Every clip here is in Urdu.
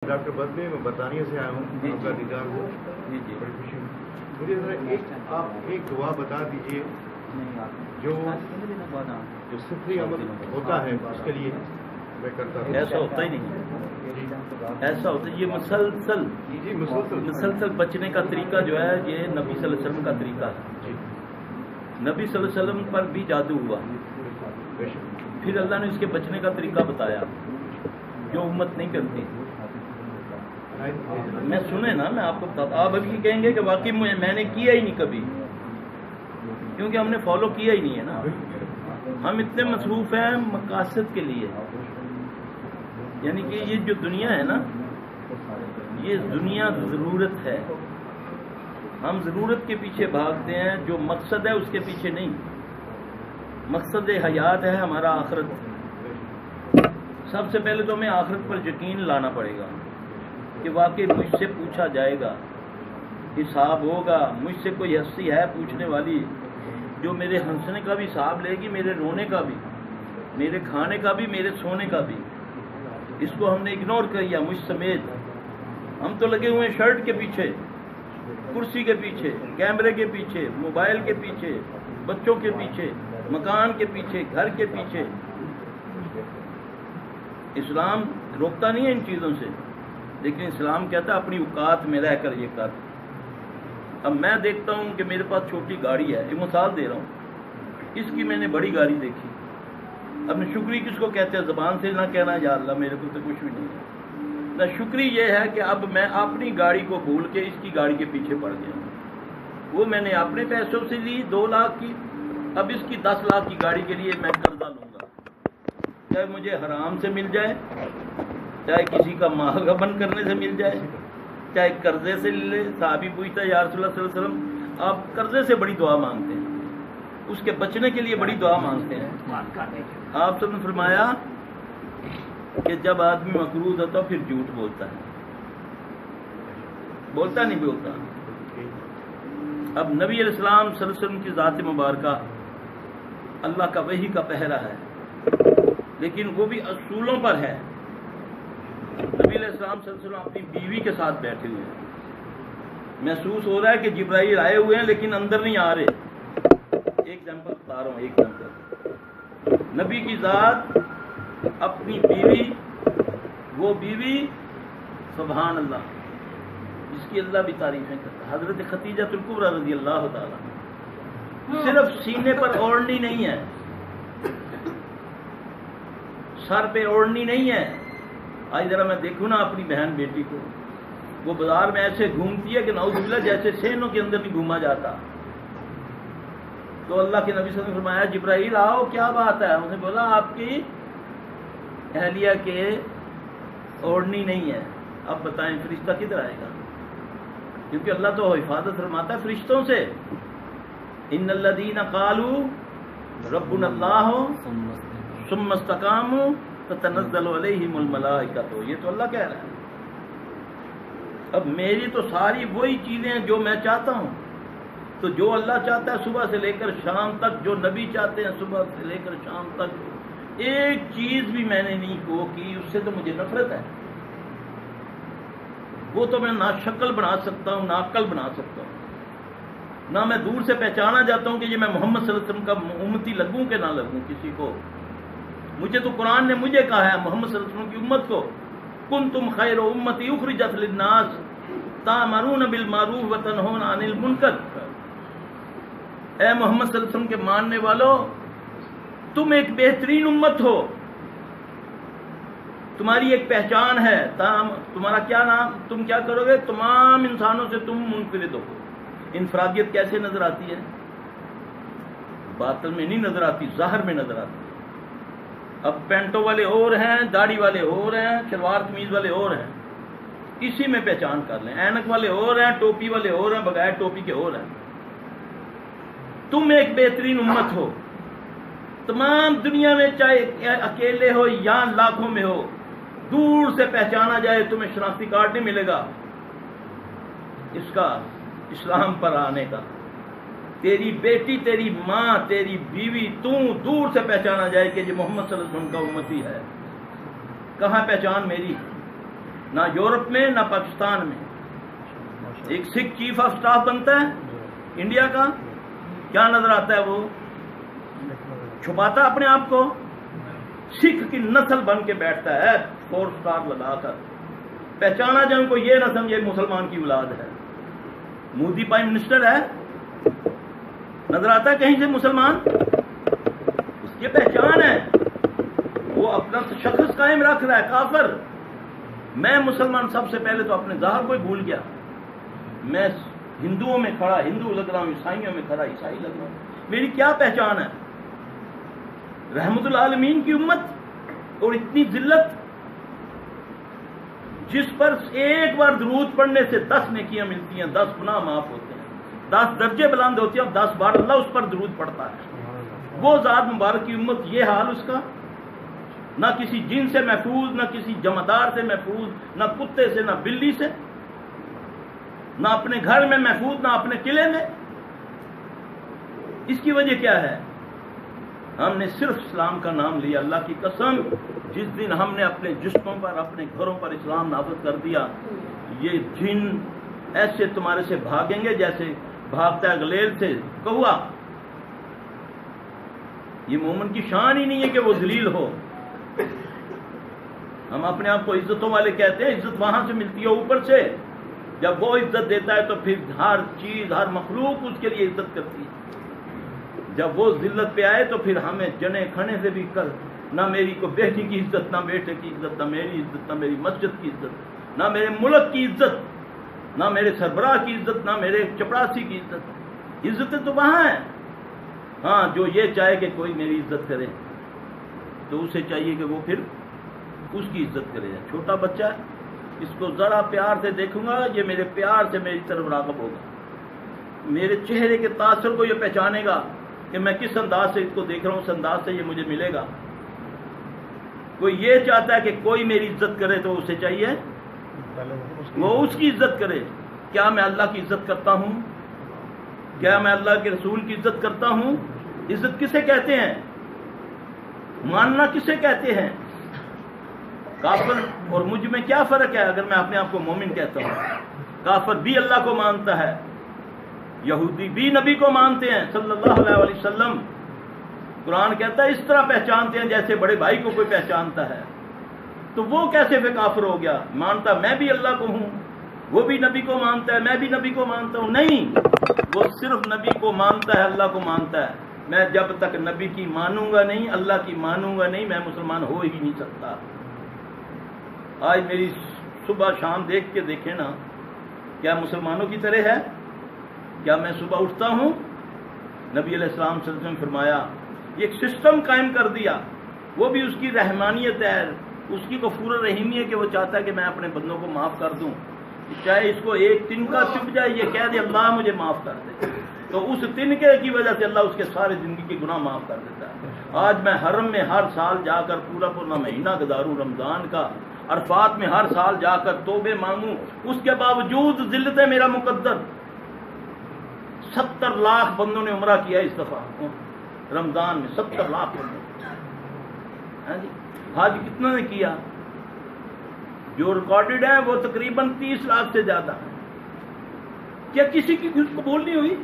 ڈاکٹر بدمی میں برطانیہ سے آیا ہوں آپ کا دیدار ہو بڑی خوشی مجھے ذرا آپ ایک دعا بتا دیجیے جو صفری عمل ہوتا ہے اس کے لیے میں کرتا ہوں. ایسا ہوتا ہی نہیں. ایسا ہوتا ہے یہ مسلسل بچنے کا طریقہ جو ہے یہ نبی صلی اللہ علیہ وسلم کا طریقہ ہے. نبی صلی اللہ علیہ وسلم پر بھی جادو ہوا, پھر اللہ نے اس کے بچنے کا طریقہ بتایا جو امت نہیں کرتی. میں سنے نا, میں آپ کو بتاتا, آپ ابھی کہیں گے کہ واقعی میں نے کیا ہی نہیں کبھی, کیونکہ ہم نے فالو کیا ہی نہیں ہے نا. ہم اتنے مصروف ہیں مقاصد کے لیے, یعنی کہ یہ جو دنیا ہے نا, یہ دنیا ضرورت ہے. ہم ضرورت کے پیچھے بھاگتے ہیں, جو مقصد ہے اس کے پیچھے نہیں. مقصد حیات ہے ہمارا آخرت. سب سے پہلے تو ہمیں آخرت پر یقین لانا پڑے گا کہ واقعی مجھ سے پوچھا جائے گا, حساب ہوگا. مجھ سے کوئی ہستی ہے پوچھنے والی جو میرے ہنسنے کا بھی حساب لے گی, میرے رونے کا بھی, میرے کھانے کا بھی, میرے سونے کا بھی. اس کو ہم نے اگنور کیا مجھ سمیت. ہم تو لگے ہوئے ہیں شرٹ کے پیچھے, کرسی کے پیچھے, کیمرے کے پیچھے, موبائل کے پیچھے, بچوں کے پیچھے, مکان کے پیچھے, گھر کے پیچھے. اسلام روکتا نہیں ہے ان چیزوں سے, لیکن اسلام کہتا ہے اپنی اوقات میں رہ کر یہ کر. اب میں دیکھتا ہوں کہ میرے پاس چھوٹی گاڑی ہے, یہ مثال دے رہا ہوں, اس کی میں نے بڑی گاڑی دیکھی. اب میں شکری کس کو کہتے ہیں, زبان سے نہ کہنا یا اللہ میرے کو تو کچھ بھی نہیں ہے. نہ شکری یہ ہے کہ اب میں اپنی گاڑی کو بھول کے اس کی گاڑی کے پیچھے پڑ گیا. وہ میں نے اپنے پیسوں سے لی 2 لاکھ کی, اب اس کی 10 لاکھ کی گاڑی کے لیے میں قرضہ لوں گا, چاہے مجھے حرام سے مل جائے, چاہے کسی کا مال غبن کرنے سے مل جائے, چاہے قرضے سے لے. صحابی پوچھتا ہے یا رسول اللہ صلی اللہ علیہ وسلم آپ قرضے سے بڑی دعا مانگتے ہیں, اس کے بچنے کے لیے بڑی دعا مانگتے ہیں. آپ سب نے فرمایا کہ جب آدمی مقروض ہوتا پھر جھوٹ بولتا ہے, بولتا نہیں بولتا. اب نبی علیہ السلام صلی اللہ علیہ وسلم کی ذات مبارکہ اللہ کا وحی کا پہرا ہے, لیکن وہ بھی اصولوں پر ہے. نبی علیہ السلام صلی اللہ علیہ وسلم اپنی بیوی کے ساتھ بیٹھے ہوئے ہیں, محسوس ہو رہا ہے کہ جبرائیل آئے ہوئے ہیں لیکن اندر نہیں آ رہے. ایگزامپل بتا رہا ہوں, ایگزامپل. نبی کی ذات اپنی بیوی, وہ بیوی سبحان اللہ جس کی اللہ بھی تعریفیں کرتا, حضرت خدیجہ الکبریٰ رضی اللہ تعالیٰ, صرف سینے پر اوڑھنی نہیں ہے, سر پہ اوڑھنی نہیں ہے. آج ذرا میں دیکھوں نا اپنی بہن بیٹی کو, وہ بازار میں ایسے گھومتی ہے کہ نعوذ باللہ جیسے سینوں کے اندر نہیں گھوما جاتا. تو اللہ کے نبی صلی اللہ علیہ وسلم نے فرمایا جبرائیل آؤ, کیا بات ہے؟ اس نے بولا آپ کی اہلیہ کے اوڑھنی نہیں ہے. اب بتائیں فرشتہ کدھر آئے گا؟ کیونکہ اللہ تو حفاظت فرماتا ہے فرشتوں سے. ان الذین قالوا ربنا اللہ ثم استقاموا تتنزل علیہم الملائکۃ, یہ تو اللہ کہہ رہا ہے. اب میری تو ساری وہی چیزیں جو میں چاہتا ہوں, تو جو اللہ چاہتا ہے صبح سے لے کر شام تک, جو نبی چاہتے ہیں صبح سے لے کر شام تک, ایک چیز بھی میں نے نہیں کی, اس سے تو مجھے نفرت ہے. وہ تو میں نہ شکل بنا سکتا ہوں نہ عقل بنا سکتا ہوں, نہ میں دور سے پہچانا جاتا ہوں کہ یہ میں محمد صلی اللہ علیہ وسلم کا امتی لگوں کہ نہ لگوں کسی کو. مجھے تو قرآن نے مجھے کہا ہے محمد صلی اللہ علیہ وسلم کی امت کو, کنتم خیر امتی اخرجت للناس تأمرون بالمعروف وتنہون عن المنکر. اے محمد صلی اللہ علیہ وسلم کے ماننے والوں, تم ایک بہترین امت ہو, تمہاری ایک پہچان ہے. تمہارا کیا نام, تم کیا کرو گے؟ تمام انسانوں سے تم منفرد ہو. انفرادیت کیسے نظر آتی ہے؟ باطن میں نہیں نظر آتی, ظاہر میں نظر آتی. اب پینٹوں والے اور ہیں, داڑھی والے اور ہیں, شلوار قمیض والے اور ہیں, اسی میں پہچان کر لیں. اینک والے اور ہیں, ٹوپی والے اور ہیں, بغیر ٹوپی کے اور ہیں. تم ایک بہترین امت ہو. تمام دنیا میں چاہے اکیلے ہو یا لاکھوں میں ہو, دور سے پہچانا جائے تمہیں شناختی کارڈ نہیں ملے گا اس کا, اسلام پر آنے کا. تیری بیٹی, تیری ماں, تیری بیوی, دور سے پہچانا جائے کہ یہ محمد صلی اللہ علیہ وسلم کا امتی ہے. کہاں پہچان میری؟ نہ یورپ میں نہ پاکستان میں. ایک سکھ چیف آف سٹاف بنتا ہے انڈیا کا، کیا نظر آتا ہے؟ وہ چھپاتا اپنے آپ کو، سکھ کی نسل بن کے بیٹھتا ہے 4 سٹار لگا کر. پہچانا جائے ان کو یہ نہ سمجھے مسلمان کی اولاد ہے. مودی پرائم منسٹر ہے، نظر آتا ہے کہیں سے مسلمان؟ اس کی پہچان ہے، وہ اپنا شخص قائم رکھ رہا ہے. کافر. میں مسلمان سب سے پہلے تو اپنے ظاہر کو ہی بھول گیا. میں ہندوؤں میں کھڑا ہندو لگ رہا ہوں، عیسائیوں میں کھڑا عیسائی لگ رہا ہوں. میری کیا پہچان ہے؟ رحمت العالمین کی امت، اور اتنی ذلت جس پر ایک بار درود پڑھنے سے 10 نیکیاں ملتی ہیں، 10 گناہ معاف ہوتے ہیں، 10 درجے بلند ہوتے ہیں، اور 10 بار اللہ اس پر درود پڑھتا ہے. وہ ذات مبارک کی امت، یہ حال اس کا. نہ کسی جن سے محفوظ، نہ کسی جمعدار سے محفوظ، نہ کتے سے، نہ بلی سے، نہ اپنے گھر میں محفوظ، نہ اپنے قلعے میں. اس کی وجہ کیا ہے؟ ہم نے صرف اسلام کا نام لیا. اللہ کی قسم، جس دن ہم نے اپنے جسموں پر، اپنے گھروں پر اسلام نافذ کر دیا، یہ جن ایسے تمہارے سے بھاگیں گے جیسے بھاگتا ہے غلیل سے کوا. یہ مومن کی شان ہی نہیں ہے کہ وہ ذلیل ہو. ہم اپنے آپ کو عزتوں والے کہتے ہیں. عزت وہاں سے ملتی ہے اوپر سے. جب وہ عزت دیتا ہے تو پھر ہر چیز، ہر مخلوق اس کے لیے عزت کرتی ہے. جب وہ ذلت پہ آئے تو پھر ہمیں جنے کھنے سے بھی کر، نہ میری کو بیٹی کی عزت، نہ بیٹے کی عزت، نہ میری عزت، نہ میری مسجد کی عزت، نہ میرے ملک کی عزت، نہ میرے سربراہ کی عزت، نہ میرے چپراسی کی عزت. عزتیں تو وہاں ہیں. ہاں، جو یہ چاہے کہ کوئی میری عزت کرے تو اسے چاہیے کہ وہ پھر اس کی عزت کرے. چھوٹا بچہ ہے، اس کو ذرا پیار سے دیکھوں گا، یہ میرے پیار سے میری طرف راغب ہوگا. میرے چہرے کے تاثر کو یہ پہچانے گا کہ میں کس انداز سے اس کو دیکھ رہا ہوں، اس انداز سے یہ مجھے ملے گا. کوئی یہ چاہتا ہے کہ کوئی میری عزت کرے تو اسے چاہیے وہ اس کی عزت کرے. کیا میں اللہ کی عزت کرتا ہوں؟ کیا میں اللہ کے رسول کی عزت کرتا ہوں؟ عزت کسے کہتے ہیں؟ ماننا کسے کہتے ہیں؟ کافر اور مجھ میں کیا فرق ہے اگر میں اپنے آپ کو مومن کہتا ہوں؟ کافر بھی اللہ کو مانتا ہے، یہودی بھی نبی کو مانتے ہیں صلی اللہ علیہ وسلم. قرآن کہتا ہے اس طرح پہچانتے ہیں جیسے بڑے بھائی کو کوئی پہچانتا ہے. تو وہ کیسے پھر کافر ہو گیا؟ مانتا میں بھی اللہ کو ہوں، وہ بھی نبی کو مانتا ہے، میں بھی نبی کو مانتا ہوں. نہیں، وہ صرف نبی کو مانتا ہے، اللہ کو مانتا ہے. میں جب تک نبی کی مانوں گا نہیں، اللہ کی مانوں گا نہیں، میں مسلمان ہو ہی نہیں سکتا. آج میری صبح شام دیکھ کے دیکھیں نا، کیا مسلمانوں کی طرح ہے؟ کیا میں صبح اٹھتا ہوں؟ نبی علیہ السلام صلی اللہ علیہ وسلم نے فرمایا، یہ ایک سسٹم قائم کر دیا. وہ بھی اس کی رحمانیت ہے، اس کی غفور الرحیمی ہے کہ وہ چاہتا ہے کہ میں اپنے بندوں کو معاف کر دوں. چاہے اس کو ایک تنکا چپ جائے، یہ کہہ دے اللہ مجھے معاف کر دے، تو اس تنکے کی وجہ سے اللہ اس کے سارے زندگی کے گناہ معاف کر دیتا ہے. آج میں حرم میں ہر سال جا کر پورا مہینہ گزاروں رمضان کا، عرفات میں ہر سال جا کر توبے مانگوں، اس کے باوجود ذلت ہے میرا مقدر. 70 لاکھ بندوں نے عمرہ کیا اس دفعہ رمضان میں. 70 لاکھ بندوں. حج کتنا نے کیا؟ جو ریکارڈڈ ہیں وہ تقریباً 30 لاکھ سے زیادہ ہیں. کیا کسی کی کچھ قبول نہیں ہوئی؟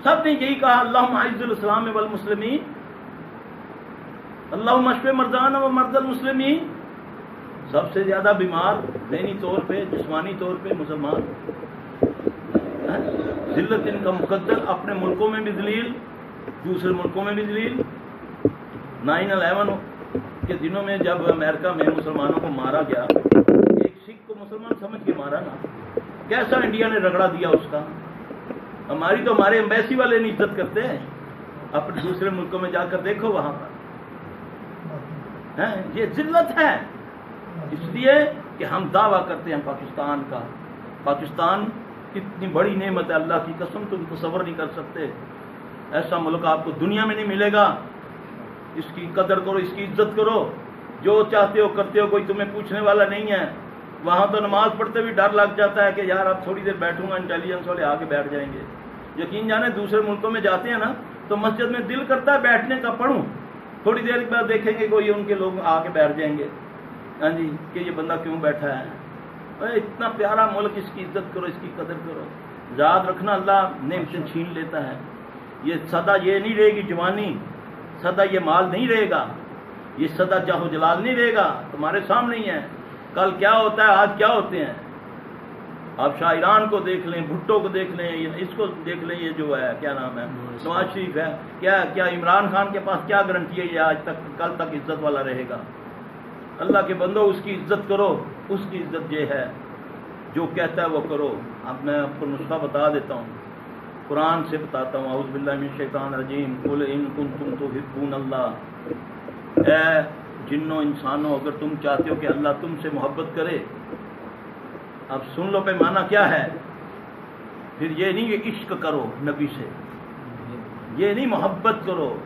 سب نے یہی کہا اللہم اعز الاسلام والمسلمین، اللہم اشف مرضانا و مرضی المسلمین. سب سے زیادہ بیمار ذہنی طور پہ، جسمانی طور پہ مسلمان. ذلت ان کا مقدر، اپنے ملکوں میں بھی ذلیل، دوسرے ملکوں میں بھی ذلیل. 9/11 کے دنوں میں جب امریکہ میں مسلمانوں کو مارا گیا، ایک سکھ کو مسلمان سمجھ کے مارا نا، کیسا انڈیا نے رگڑا دیا اس کا. ہماری تو ہمارے ایمبیسی والے نہیں عزت کرتے ہیں. اپنے دوسرے ملکوں میں جا کر دیکھو وہاں پر. یہ ذلت ہے. اس لیے کہ ہم دعویٰ کرتے ہیں پاکستان کا. پاکستان کتنی بڑی نعمت ہے، اللہ کی قسم تم تصور نہیں کر سکتے. ایسا ملک آپ کو دنیا میں نہیں ملے گا. اس کی قدر کرو، اس کی عزت کرو، جو چاہتے ہو کرتے ہو، کوئی تمہیں پوچھنے والا نہیں ہے. وہاں تو نماز پڑھتے بھی ڈر لگ جاتا ہے کہ یار اب تھوڑی دیر بیٹھوں گا، انٹیلیجنس والے آ کے بیٹھ جائیں گے. یقین جانے دوسرے ملکوں میں جاتے ہیں نا تو مسجد میں دل کرتا ہے بیٹھنے کا، پڑھوں، تھوڑی دیر کے بعد دیکھیں گے کوئی ان کے لوگ آ کے بیٹھ جائیں گے. ہاں جی، کہ یہ بندہ کیوں بیٹھا ہے. اتنا پیارا ملک، اس کی عزت کرو، اس کی قدر کرو. یاد رکھنا اللہ نعمتیں چھین لیتا ہے. یہ سدا یہ نہیں رہے گی جوانی، سدا یہ مال نہیں رہے گا، یہ سدا جاہ و جلال نہیں رہے گا. تمہارے سامنے ہی ہے کل کیا ہوتا ہے، آج کیا ہوتے ہیں. آپ شاعران کو دیکھ لیں، بھٹو کو دیکھ لیں، اس کو دیکھ لیں، یہ جو ہے کیا نام ہے نواز شریف ہے، کیا عمران خان کے پاس کیا گارنٹی ہے یہ آج تک کل تک عزت والا رہے گا. اللہ کے بندو اس کی عزت کرو. اس کی عزت یہ ہے جو کہتا ہے وہ کرو. اب میں آپ کو نسخہ بتا دیتا ہوں، قرآن سے بتاتا ہوں. اعوذ باللہ من الشیطان الرجیم. قل ان کنتم تحبون اللہ، اے جنوں انسانوں اگر تم چاہتے ہو کہ اللہ تم سے محبت کرے. اب سن لو پیمانہ کیا ہے. پھر یہ نہیں کہ عشق کرو نبی سے، یہ نہیں محبت کرو.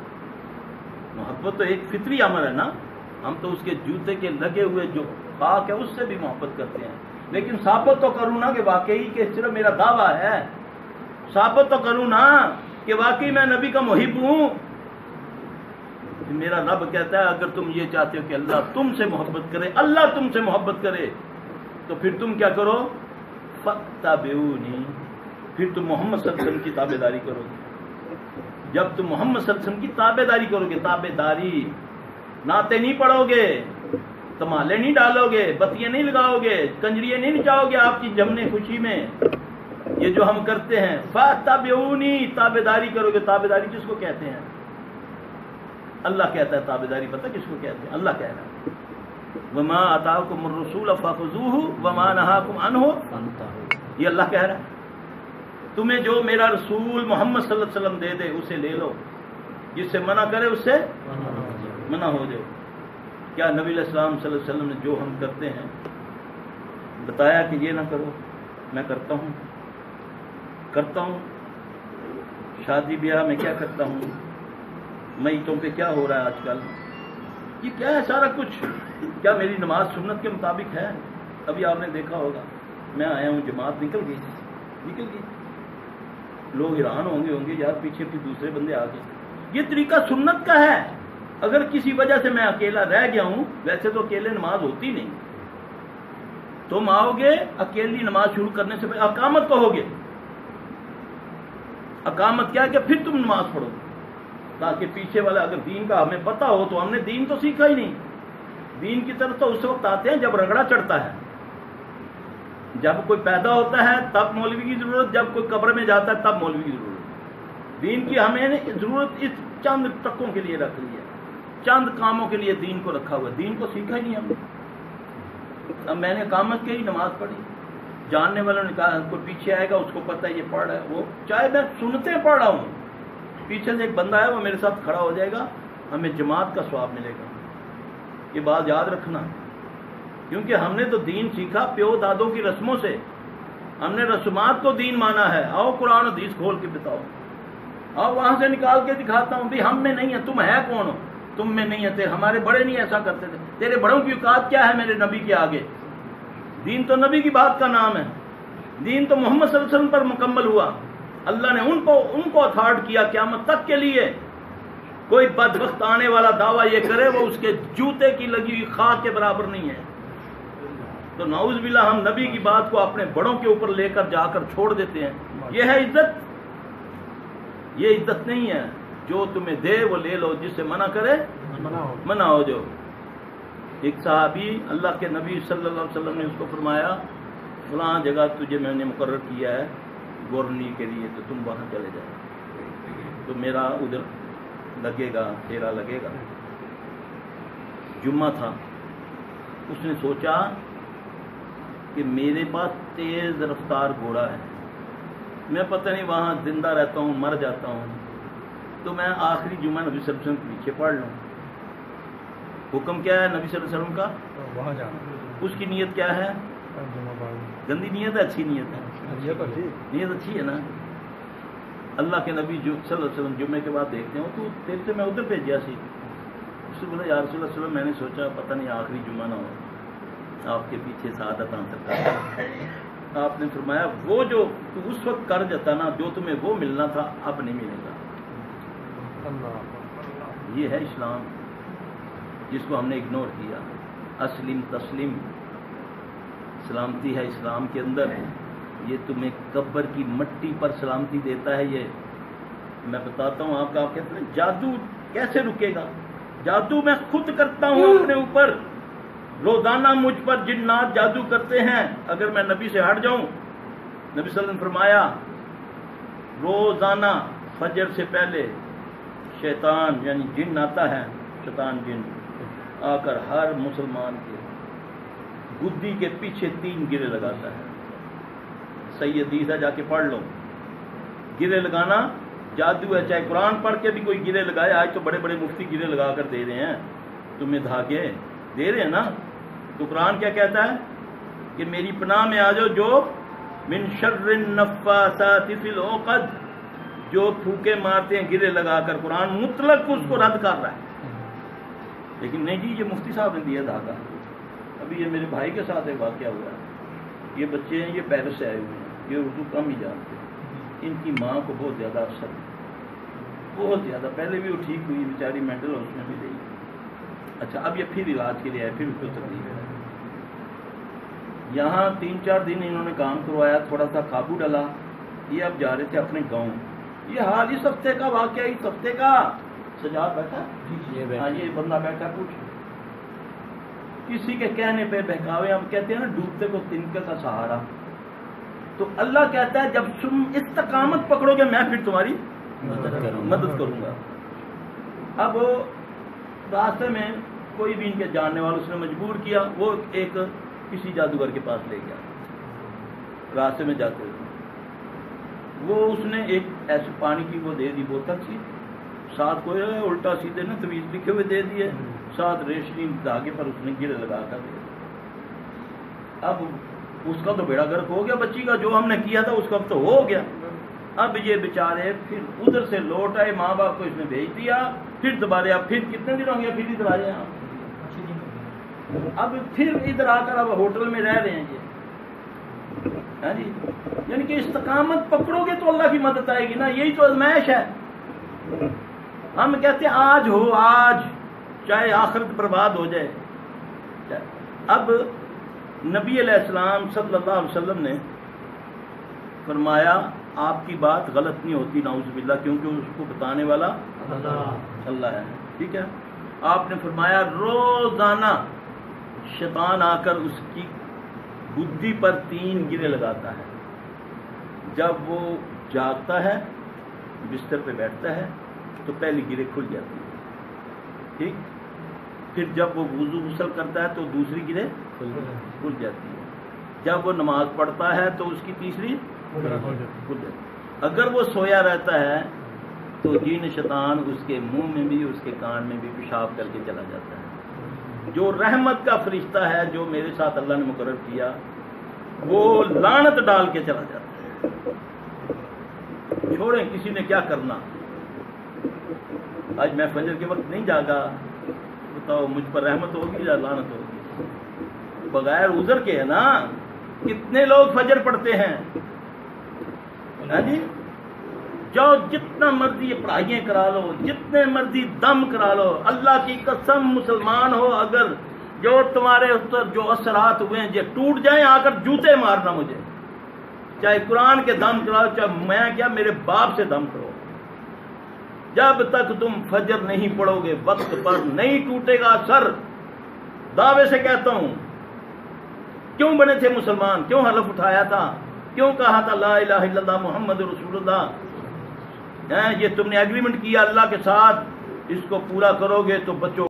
محبت تو ایک فطری عمل ہے نا، ہم تو اس کے جوتے کے لگے ہوئے جو خاک ہے اس سے بھی محبت کرتے ہیں. لیکن ثابت تو کروں نا کہ واقعی کہ صرف میرا دعویٰ ہے، ثابت تو کروں نا کہ واقعی میں نبی کا محب ہوں. میرا رب کہتا ہے اگر تم یہ چاہتے ہو کہ اللہ تم سے محبت کرے، اللہ تم سے محبت کرے، تو پھر تم کیا کرو؟ فاتبعونی، پھر تم محمد صلی اللہ علیہ وسلم کی تابع داری کرو گے. جب تم محمد صلی اللہ علیہ وسلم کی تابع داری کرو گے، تابع داری، نعتیں نہیں پڑھو گے، تمالے نہیں ڈالو گے، بتیاں نہیں لگاؤ گے، کنجریے نہیں نچاؤ گے آپ کی جمنے خوشی میں، یہ جو ہم کرتے ہیں. فاتبعونی، تابع داری کرو گے. تابع داری کس کو کہتے ہیں؟ اللہ کہتا ہے تابع داری پتہ کس کو کہتے ہیں؟ اللہ کہہ رہا ہے وما آتاکم الرسول فخذوہ وما نہاکم عنہ، یہ اللہ کہہ رہا ہے تمہیں جو میرا رسول محمد صلی اللہ علیہ وسلم دے دے اسے لے لو، جس سے منع کرے اس سے منع ہو جاؤ. کیا نبی علیہ السلام صلی اللہ علیہ وسلم نے جو ہم کرتے ہیں بتایا کہ یہ نہ کرو؟ میں کرتا ہوں. شادی بیاہ میں کیا کرتا ہوں، میتوں پہ کیا ہو رہا ہے آج کل، یہ کیا ہے سارا کچھ. کیا میری نماز سنت کے مطابق ہے؟ ابھی آپ نے دیکھا ہوگا میں آیا ہوں، جماعت نکل گئی، لوگ حیران ہوں گے یار پیچھے پھر دوسرے بندے آ گئے. یہ طریقہ سنت کا ہے. اگر کسی وجہ سے میں اکیلا رہ گیا ہوں، ویسے تو اکیلے نماز ہوتی نہیں، تم آؤ گے اکیلی نماز شروع کرنے سے پہلے اقامت کہو گے. اقامت کیا کہ پھر تم نماز پڑھو گے، تاکہ پیچھے والا اگر دین کا ہمیں پتہ ہو تو ہم نے دین تو سیکھا ہی نہیں. دین کی طرف تو اس وقت آتے ہیں جب رگڑا چڑھتا ہے، جب کوئی پیدا ہوتا ہے تب مولوی کی ضرورت، جب کوئی قبر میں جاتا ہے تب مولوی کی ضرورت. دین کی ہمیں ضرورت اس چند ٹکوں کے لیے رکھ لی ہے، چند کاموں کے لیے دین کو رکھا ہوا ہے. دین کو سیکھا ہی نہیں ہم نے. اب میں نے اقامت کی نماز پڑھی، جاننے والوں نے کہا کوئی پیچھے آئے گا اس کو پتہ ہے یہ پڑھ رہا ہے، وہ چاہے میں سنتے پڑھ رہا ہوں، پیچھے سے ایک بندہ ہے وہ میرے ساتھ کھڑا ہو جائے گا، ہمیں جماعت کا ثواب ملے گا. یہ بات یاد رکھنا، کیونکہ ہم نے تو دین سیکھا پیو دادوں کی رسموں سے، ہم نے رسومات کو دین مانا ہے. آؤ قرآن حدیث کھول کے بتاؤ، آؤ وہاں سے نکال کے دکھاتا ہوں بھی ہم میں نہیں ہے. تم ہے کون ہو؟ تم میں نہیں ہے. ہمارے بڑے نہیں ایسا کرتے تھے. تیرے بڑوں کی اوقات کیا ہے میرے نبی کے آگے؟ دین تو نبی کی بات کا نام ہے. دین تو محمد صلی اللہ علیہ وسلم پر مکمل ہوا. اللہ نے ان کو اتھارٹ کیا قیامت تک کے لیے. کوئی بدبخت آنے والا دعویٰ یہ کرے وہ اس کے جوتے کی لگی ہوئی خاک کے برابر نہیں ہے. تو نعوذ باللہ ہم نبی کی بات کو اپنے بڑوں کے اوپر لے کر جا کر چھوڑ دیتے ہیں. یہ ہے عزت؟ یہ عزت نہیں ہے. جو تمہیں دے وہ لے لو، جس سے منع کرے منع ہو جاؤ. ایک صحابی اللہ کے نبی صلی اللہ علیہ وسلم نے اس کو فرمایا فلاں جگہ تجھے میں نے مقرر کیا ہے گورنی کے لیے، تو تم وہاں چلے جاؤ. تو میرا ادھر لگے گا، پھیرا لگے گا. جمعہ تھا، اس نے سوچا کہ میرے پاس تیز رفتار گھوڑا ہے، میں پتہ نہیں وہاں زندہ رہتا ہوں مر جاتا ہوں، تو میں آخری جمعہ نبی صلی اللہ علیہ وسلم کے پیچھے پڑھ لوں. حکم کیا ہے نبی صلی اللہ علیہ وسلم کا؟ وہاں جانا. اس کی نیت کیا ہے؟ گندی نیت ہے اچھی نیت ہے؟ نیت اچھی ہے نا. اللہ کے نبی جو صلی اللہ علیہ وسلم جمعے کے بعد دیکھتے ہیں تو تیرے سے میں ادھر بھیجا سی. اس سے بولا یا رسول اللہ صلی اللہ علیہ وسلم میں نے سوچا پتہ نہیں آخری جمعہ نہ ہو، آپ کے پیچھے سعادت حاصل کرتا. آپ نے فرمایا وہ جو تو اس وقت کر جاتا نا، جو تمہیں وہ ملنا تھا اب نہیں ملے گا. یہ ہے اسلام جس کو ہم نے اگنور کیا. اسلم تسلیم، سلامتی ہے اسلام کے اندر، یہ تمہیں قبر کی مٹی پر سلامتی دیتا ہے۔ یہ میں بتاتا ہوں آپ کا، آپ کہتے ہیں جادو کیسے رکے گا؟ جادو میں خود کرتا ہوں اپنے اوپر، روزانہ مجھ پر جنات جادو کرتے ہیں۔ اگر میں نبی سے ہٹ جاؤں، نبی صلی اللہ علیہ وسلم فرمایا روزانہ فجر سے پہلے شیطان یعنی جن آتا ہے، شیطان جن آ کر ہر مسلمان کے گدی کے پیچھے 3 گرے لگاتا ہے۔ صحیح حدیث ہے، جا کے پڑھ لو۔ گرے لگانا جادو ہے، چاہے قرآن پڑھ کے بھی کوئی گرے لگائے۔ آج تو بڑے بڑے مفتی گرے لگا کر دے رہے ہیں تمہیں، دھاگے دے رہے ہیں نا۔ تو قرآن کیا کہتا ہے کہ میری پناہ میں آ جاؤ، جو من شر النفاثات فی العقد، جو پھوکے مارتے ہیں گرے لگا کر۔ قرآن مطلق اس کو رد کر رہا ہے، لیکن نہیں جی، یہ مفتی صاحب نے دیا دھاگا۔ ابھی یہ میرے بھائی کے ساتھ ایک واقعہ ہوا ہے، یہ بچے ہیں، یہ پیرس سے آئے ہوئے ہیں، یہ اردو کم ہی جانتے ہیں، ان کی ماں کو بہت زیادہ اثر ہے، بہت زیادہ۔ پہلے بھی وہ ٹھیک ہوئی بیچاری، مینٹل ہاؤس میں بھی رہی۔ اچھا، اب یہ پھر علاج کے لیے آئے، پھر اس کو تکلیف ہے۔ یہاں 3-4 دن انہوں نے کام کروایا، تھوڑا سا قابو ڈالا، یہ اب جا رہے تھے اپنے گاؤں۔ یہ حال اس ہفتے کا واقعہ، اس ہفتے کا۔ سجاد بیٹھا، ہاں یہ بندہ بیٹھا، کچھ کسی کے کہنے پہ بہکاوے، ہم کہتے ہیں نا ڈوبتے کو تنکے کا سہارا۔ تو اللہ کہتا ہے جب تم استقامت پکڑو گے میں پھر تمہاری مدد کروں گا۔ اب راستے میں کوئی بھی ان کے جاننے والا اس نے مجبور کیا، وہ ایک کسی جادوگر کے پاس لے گیا۔ راستے میں جاتے ہوئے وہ اس نے ایک ایسے پانی کی وہ دے دی بوتل سی، ساتھ کوئی الٹا سیدھے نا تویز لکھے ہوئے دے دیے، ساتھ ریشمی دھاگے پر اس نے گرے لگا کر دے۔ اب اس کا تو بیڑا گرک ہو گیا، بچی کا جو ہم نے کیا تھا اس کا تو ہو گیا۔ اب یہ بیچارے پھر ادھر سے لوٹ آئے، ماں باپ کو اس نے بھیج دیا، پھر دوبارہ اب پھر کتنے دن ہو گیا، پھر ادھر آئے ہیں۔ اب پھر ادھر آ کر اب ہوٹل میں رہ رہے ہیں یہ، ہاں جی، یعنی کہ استقامت پکڑو گے تو اللہ کی مدد آئے گی نا، یہی تو ازمائش ہے۔ ہم کہتے ہیں آج ہو، آج چاہے آخرت برباد ہو جائے۔ اب نبی علیہ السلام صلی اللہ علیہ وسلم نے فرمایا آپ کی بات غلط نہیں ہوتی، نعوذ باللہ، کیونکہ اس کو بتانے والا اللہ ہے، ٹھیک ہے۔ آپ نے فرمایا روزانہ شیطان آ کر اس کی گدی پر 3 گرے لگاتا ہے۔ جب وہ جاگتا ہے، بستر پہ بیٹھتا ہے تو پہلی گرے کھل جاتی ہے، ٹھیک۔ پھر جب وہ وضو غسل کرتا ہے تو دوسری گرے کھل جاتی ہے۔ جب وہ نماز پڑھتا ہے تو اس کی تیسری کھل جاتی ہے۔ اگر وہ سویا رہتا ہے تو جن شیطان اس کے منہ میں بھی اس کے کان میں بھی پیشاب کر کے چلا جاتا ہے۔ جو رحمت کا فرشتہ ہے جو میرے ساتھ اللہ نے مقرر کیا، وہ لعنت ڈال کے چلا جاتا ہے۔ چھوڑیں کسی نے کیا کرنا۔ آج میں فجر کے وقت نہیں جاگا، بتاؤ مجھ پر رحمت ہوگی یا لعنت ہوگی؟ بغیر عذر کے ہے نا۔ کتنے لوگ فجر پڑھتے ہیں، ہاں جی، جاؤ جتنا مرضی پڑھائیاں کرا لو، جتنے مرضی دم کرا لو، اللہ کی قسم مسلمان ہو اگر جو تمہارے اوپر جو اثرات ہوئے ہیں یہ ٹوٹ جائیں، آ کر جوتے مارنا مجھے، چاہے قرآن کے دم کراؤ، چاہے میں کیا میرے باپ سے دم کرو۔ جب تک تم فجر نہیں پڑھو گے وقت پر نہیں ٹوٹے گا اثر۔ دعوے سے کہتا ہوں، کیوں بنے تھے مسلمان، کیوں حلف اٹھایا تھا، کیوں کہا تھا لا الہ الا اللہ محمد رسول اللہ؟ یہ تم نے ایگریمنٹ کیا اللہ کے ساتھ، اس کو پورا کرو گے تو بچو۔